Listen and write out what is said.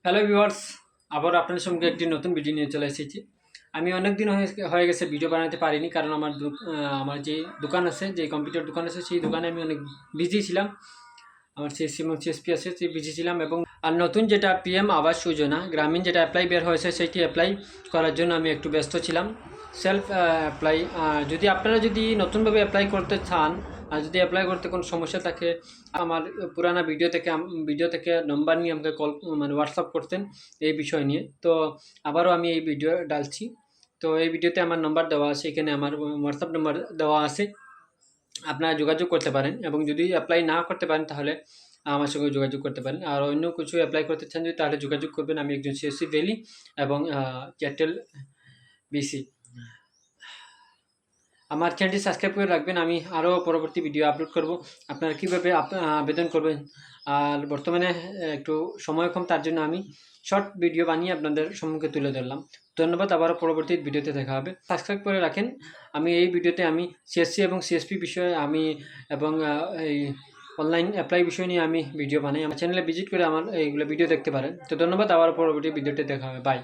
Hello viewers, আবার আপনাদের সঙ্গে একটি নতুন ভিডিও নিয়ে চলে এসেছি। আমি অনেক দিন হয়ে গেছে ভিডিও বানাতে পারিনি, কারণ আমার যে দোকান আছে, যে কম্পিউটার দোকান আছে, সেই দোকানে আমি অনেক বিজি ছিলাম। আমার সিএসসি এবং সিএসপি আছে, সেই বিজি ছিলাম। এবং আর নতুন যেটা পিএম আবাস যোজনা গ্রামীণ যেটা অ্যাপ্লাই বের হয়েছে, সেটি অ্যাপ্লাই করার জন্য আমি একটু ব্যস্ত ছিলাম। সেলফ অ্যাপ্লাই, যদি আপনারা যদি নতুনভাবে অ্যাপ্লাই করতে চান, আর যদি অ্যাপ্লাই করতে কোনো সমস্যা থাকে, আমার পুরানা ভিডিও থেকে নম্বর নিয়ে আমাকে কল, মানে হোয়াটসঅ্যাপ করতেন এই বিষয় নিয়ে। তো আবারও আমি এই ভিডিও ডালছি। তো এই ভিডিওতে আমার নম্বর দেওয়া আছে, এখানে আমার হোয়াটসঅ্যাপ নম্বর দেওয়া আছে, আপনারা যোগাযোগ করতে পারেন। এবং যদি অ্যাপ্লাই না করতে পারেন তাহলে আমার সঙ্গে যোগাযোগ করতে পারেন। আর অন্য কিছু অ্যাপ্লাই করতে চান যদি, তাহলে যোগাযোগ করবেন। আমি একজন সিএসসি ভ্যালি এবং এয়ারটেল বিসি। আমার চ্যানেলটি সাবস্ক্রাইব করে রাখবেন, আমি আরও পরবর্তী ভিডিও আপলোড করব। আপনারা কীভাবে আবেদন করবেন। আর বর্তমানে একটু সময় কম, তার জন্য আমি শর্ট ভিডিও বানিয়ে আপনাদের সম্মুখে তুলে ধরলাম। ধন্যবাদ, আবারও পরবর্তী ভিডিওতে দেখা হবে। সাবস্ক্রাইব করে রাখেন। আমি এই ভিডিওতে আমি সিএসসি এবং সিএসপি বিষয়ে এবং এই অনলাইন অ্যাপ্লাই বিষয় নিয়ে আমি ভিডিও বানাই। আমার চ্যানেলে ভিজিট করে আমার এইগুলো ভিডিও দেখতে পারেন। তো ধন্যবাদ, আবার পরবর্তী ভিডিওতে দেখা হবে। বাই।